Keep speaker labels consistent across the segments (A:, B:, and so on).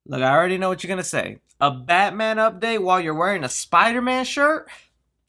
A: Look, I already know what you're gonna say. A Batman update while you're wearing a Spider-Man shirt?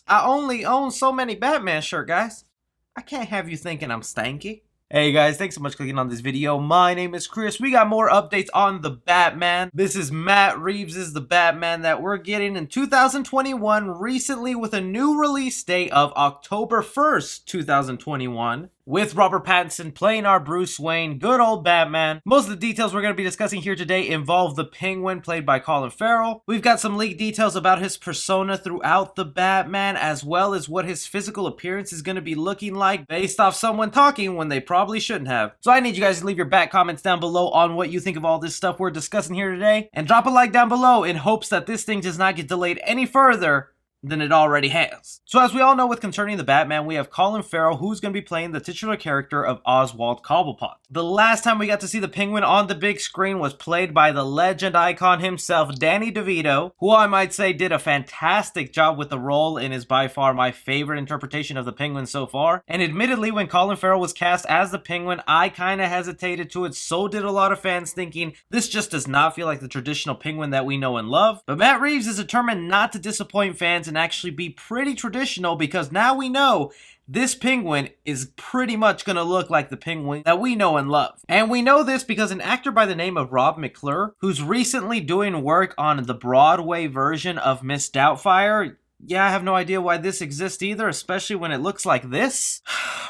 A: I only own so many Batman shirt, guys. I can't have you thinking I'm stanky. Hey guys, thanks so much for clicking on this video. My name is Chris. We got more updates on the Batman. This is Matt Reeves' The Batman that we're getting in 2021 recently with a new release date of October 1st, 2021. With Robert Pattinson playing our Bruce Wayne, good old Batman. Most of the details we're going to be discussing here today involve the Penguin played by Colin Farrell. We've got some leaked details about his persona throughout the Batman, as well as what his physical appearance is going to be looking like based off someone talking when they probably shouldn't have. So I need you guys to leave your back comments down below on what you think of all this stuff we're discussing here today, and drop a like down below in hopes that this thing does not get delayed any further than it already has. So as we all know with concerning the Batman, we have Colin Farrell, who's going to be playing the titular character of Oswald Cobblepot. The last time we got to see the Penguin on the big screen was played by the legend icon himself, Danny DeVito, who I might say did a fantastic job with the role and is by far my favorite interpretation of the Penguin so far. And admittedly, when Colin Farrell was cast as the Penguin, I kind of hesitated to it, so did a lot of fans, thinking this just does not feel like the traditional Penguin that we know and love. But Matt Reeves is determined not to disappoint fans and actually be pretty traditional, because now we know this Penguin is pretty much going to look like the Penguin that we know and love. And we know this because an actor by the name of Rob McClure, who's recently doing work on the Broadway version of Miss Doubtfire. Yeah, I have no idea why this exists either, especially when it looks like this.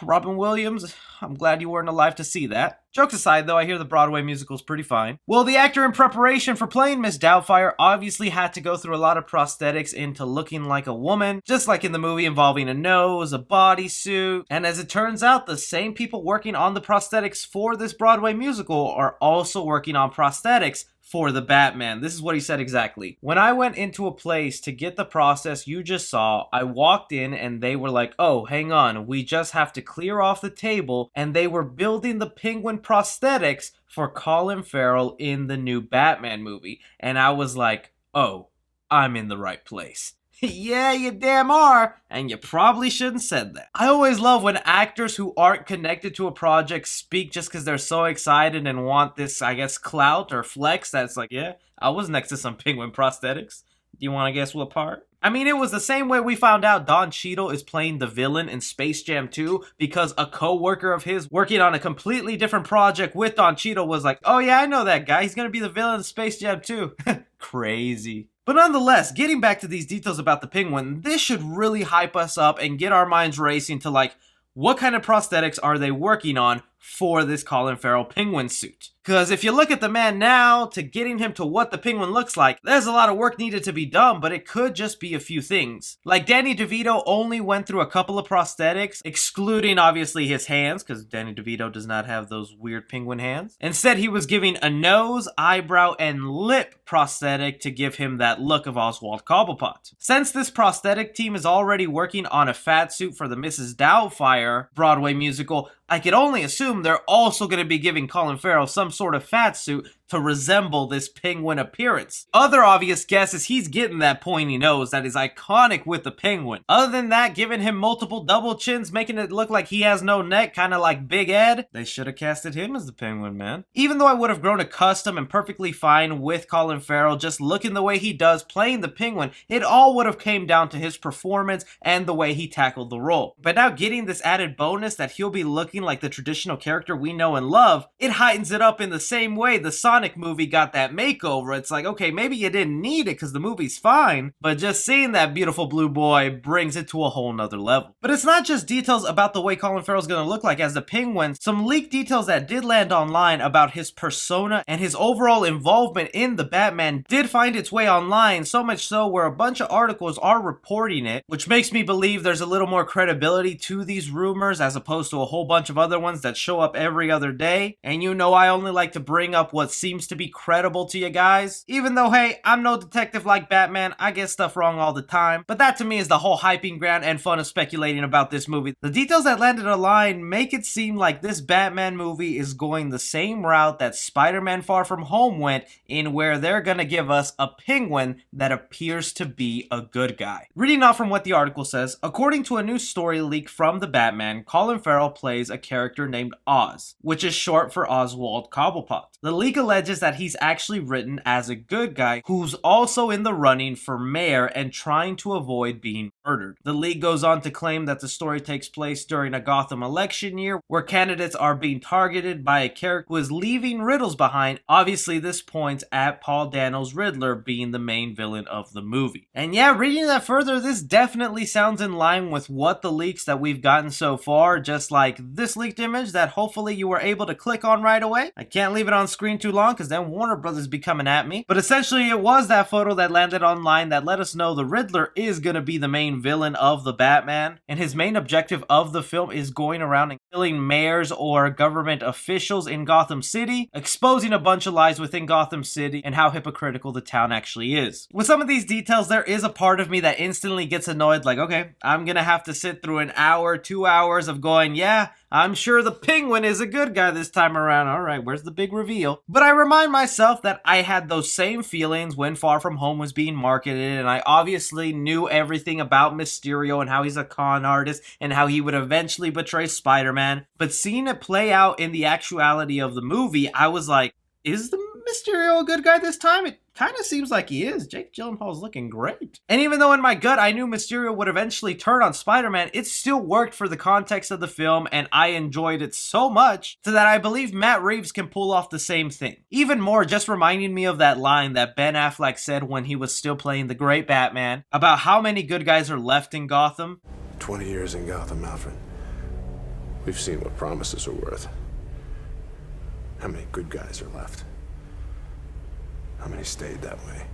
A: Robin Williams, I'm glad you weren't alive to see that. Jokes aside though, I hear the Broadway musical's pretty fine. Well, the actor in preparation for playing Miss Doubtfire obviously had to go through a lot of prosthetics into looking like a woman, just like in the movie, involving a nose, a bodysuit, and as it turns out, the same people working on the prosthetics for this Broadway musical are also working on prosthetics for the Batman. This is what he said exactly. When I went into a place to get the process you just saw, I walked in and they were like, oh, hang on, we just have to clear off the table, and they were building the Penguin prosthetics for Colin Farrell in the new Batman movie. And I was like, oh, I'm in the right place. Yeah, you damn are, and you probably shouldn't said that. I always love when actors who aren't connected to a project speak just because they're so excited and want this, I guess, clout or flex that's like, yeah, I was next to some Penguin prosthetics. Do you want to guess what part? I mean, it was the same way we found out Don Cheadle is playing the villain in Space Jam 2 because a co-worker of his working on a completely different project with Don Cheadle was like, oh yeah, I know that guy. He's going to be the villain in Space Jam 2. Crazy. But nonetheless, getting back to these details about the Penguin, this should really hype us up and get our minds racing to like, what kind of prosthetics are they working on for this Colin Farrell Penguin suit? Because if you look at the man now to getting him to what the Penguin looks like, there's a lot of work needed to be done, but it could just be a few things. Like Danny DeVito only went through a couple of prosthetics, excluding obviously his hands, because Danny DeVito does not have those weird penguin hands. Instead, he was giving a nose, eyebrow, and lip prosthetic to give him that look of Oswald Cobblepot. Since this prosthetic team is already working on a fat suit for the Mrs. Doubtfire Broadway musical, I could only assume they're also going to be giving Colin Farrell some sort of fat suit to resemble this Penguin appearance. Other obvious guess is he's getting that pointy nose that is iconic with the Penguin. Other than that, giving him multiple double chins, making it look like he has no neck, kind of like Big Ed. They should have casted him as the Penguin, man. Even though I would have grown accustomed and perfectly fine with Colin Farrell just looking the way he does playing the Penguin, it all would have came down to his performance and the way he tackled the role. But now getting this added bonus that he'll be looking like the traditional character we know and love, it heightens it up in the same way the Sonic movie got that makeover. It's like, okay, maybe you didn't need it because the movie's fine, but just seeing that beautiful blue boy brings it to a whole nother level. But it's not just details about the way Colin Farrell's gonna look like as the Penguin. Some leaked details that did land online about his persona and his overall involvement in the Batman did find its way online, so much so where a bunch of articles are reporting it, which makes me believe there's a little more credibility to these rumors as opposed to a whole bunch of other ones that show up every other day. And you know I only like to bring up what seems to be credible to you guys. Even though, hey, I'm no detective like Batman, I get stuff wrong all the time. But that to me is the whole hyping ground and fun of speculating about this movie. The details that landed online make it seem like this Batman movie is going the same route that Spider-Man Far From Home went, in where they're gonna give us a Penguin that appears to be a good guy. Reading off from what the article says, according to a new story leak from the Batman, Colin Farrell plays a character named Oz, which is short for Oswald Cobblepot. The leak alleges alleges that he's actually written as a good guy who's also in the running for mayor and trying to avoid being murdered. The League goes on to claim that the story takes place during a Gotham election year where candidates are being targeted by a character who is leaving riddles behind. Obviously, this points at Paul Dano's Riddler being the main villain of the movie. And yeah, reading that further, this definitely sounds in line with what the leaks that we've gotten so far, just like this leaked image that hopefully you were able to click on right away. I can't leave it on screen too long because then Warner Brothers be coming at me. But essentially, it was that photo that landed online that let us know the Riddler is going to be the main villain of the Batman, and his main objective of the film is going around and killing mayors or government officials in Gotham City, exposing a bunch of lies within Gotham City and how hypocritical the town actually is. With some of these details, there is a part of me that instantly gets annoyed, like, okay, I'm gonna have to sit through an hour, 2 hours of going, yeah, I'm sure the Penguin is a good guy this time around. Alright, where's the big reveal? But I remind myself that I had those same feelings when Far From Home was being marketed, and I obviously knew everything about Mysterio and how he's a con artist and how he would eventually betray Spider-Man. But seeing it play out in the actuality of the movie, I was like, is the Mysterio a good guy this time? It kind of seems like he is. Jake Gyllenhaal's looking great. And even though in my gut I knew Mysterio would eventually turn on Spider-Man, it still worked for the context of the film, and I enjoyed it so much so that I believe Matt Reeves can pull off the same thing. Even more, just reminding me of that line that Ben Affleck said when he was still playing the great Batman about how many good guys are left in Gotham.
B: 20 years in Gotham, Alfred. We've seen what promises are worth. How many good guys are left? How many stayed that way?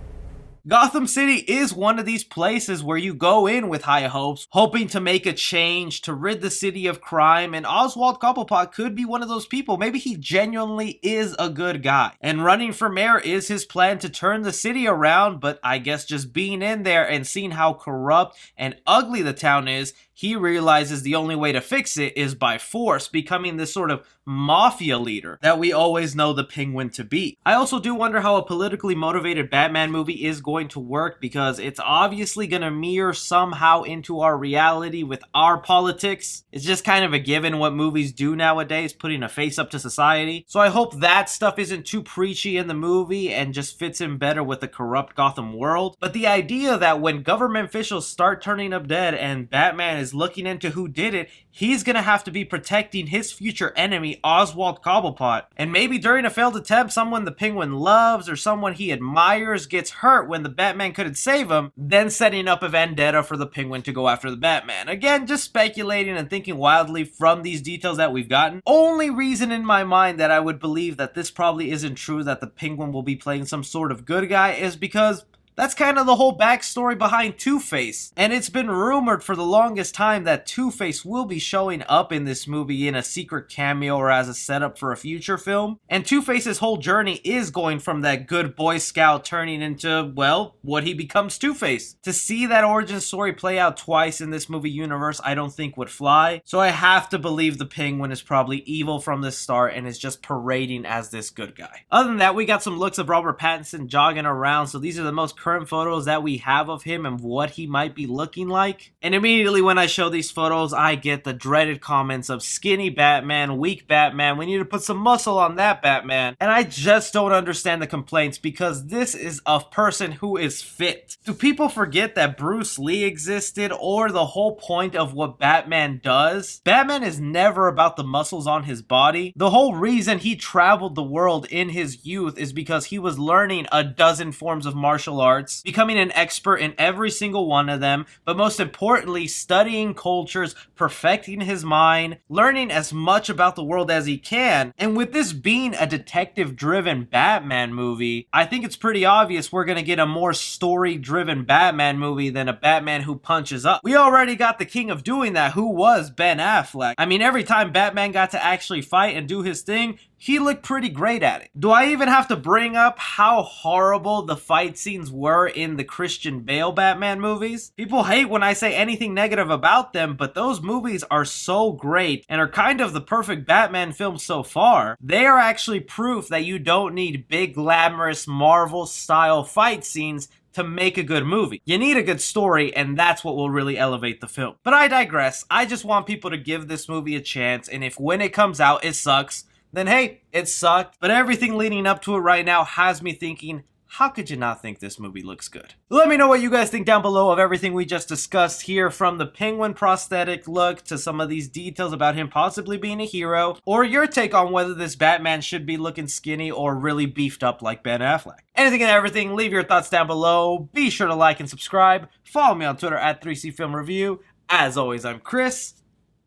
A: Gotham City is one of these places where you go in with high hopes, hoping to make a change, to rid the city of crime, and Oswald Cobblepot could be one of those people. Maybe he genuinely is a good guy, and running for mayor is his plan to turn the city around, but I guess just being in there and seeing how corrupt and ugly the town is, he realizes the only way to fix it is by force, becoming this sort of mafia leader that we always know the Penguin to be. I also do wonder how a politically motivated Batman movie is going to work, because it's obviously going to mirror somehow into our reality with our politics. It's just kind of a given what movies do nowadays, putting a face up to society. So I hope that stuff isn't too preachy in the movie and just fits in better with the corrupt Gotham world. But the idea that when government officials start turning up dead and Batman is looking into who did it, he's gonna have to be protecting his future enemy, Oswald Cobblepot. And maybe during a failed attempt, someone the Penguin loves or someone he admires gets hurt when the Batman couldn't save him, then setting up a vendetta for the Penguin to go after the Batman. Again, just speculating and thinking wildly from these details that we've gotten. Only reason in my mind that I would believe that this probably isn't true, that the Penguin will be playing some sort of good guy, is because that's kind of the whole backstory behind Two-Face. And it's been rumored for the longest time that Two-Face will be showing up in this movie in a secret cameo or as a setup for a future film. And Two-Face's whole journey is going from that good Boy Scout turning into, well, what he becomes Two-Face. To see that origin story play out twice in this movie universe, I don't think would fly. So I have to believe the Penguin is probably evil from the start and is just parading as this good guy. Other than that, we got some looks of Robert Pattinson jogging around, so these are the most current photos that we have of him and what he might be looking like. And immediately when I show these photos, I get the dreaded comments of skinny Batman, weak Batman, we need to put some muscle on that Batman. And I just don't understand the complaints, because this is a person who is fit. Do people forget that Bruce Lee existed, or the whole point of what Batman does? Batman is never about the muscles on his body. The whole reason he traveled the world in his youth is because he was learning a dozen forms of martial arts, becoming an expert in every single one of them, but most importantly, studying cultures, perfecting his mind, learning as much about the world as he can. And with this being a detective-driven Batman movie, I think it's pretty obvious we're gonna get a more story-driven Batman movie than a Batman who punches up. We already got the king of doing that, who was Ben Affleck. I mean, every time Batman got to actually fight and do his thing, he looked pretty great at it. Do I even have to bring up how horrible the fight scenes were in the Christian Bale Batman movies? People hate when I say anything negative about them, but those movies are so great and are kind of the perfect Batman film so far. They are actually proof that you don't need big, glamorous, Marvel-style fight scenes to make a good movie. You need a good story, and that's what will really elevate the film. But I digress. I just want people to give this movie a chance, and if when it comes out it sucks, then hey, it sucked. But everything leading up to it right now has me thinking, how could you not think this movie looks good? Let me know what you guys think down below of everything we just discussed here, from the penguin prosthetic look to some of these details about him possibly being a hero, or your take on whether this Batman should be looking skinny or really beefed up like Ben Affleck. Anything and everything, leave your thoughts down below. Be sure to like and subscribe. Follow me on Twitter at 3C Film Review. As always, I'm Chris.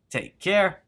A: Take care.